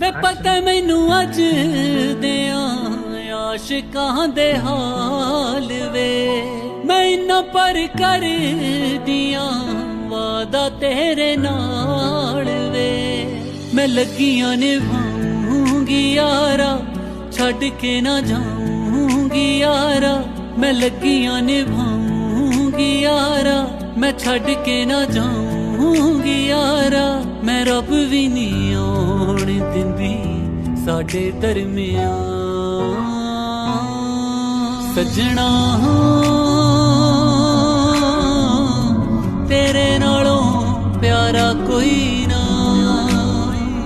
वे पता मैनू अज दिया आशिकां दे हाल वे, मैं इन्ना पर कर दिया वादा तेरे नाल वे। मैं लगियां निभाऊंगी यारा, छड़ के ना जाऊंगी यारा। मैं लगियां निभाऊंगी यारा, मैं छड़ के ना जाऊंगी यारा। मैं रब भी नहीं आउण दिंदी साडे दरमियान सजना।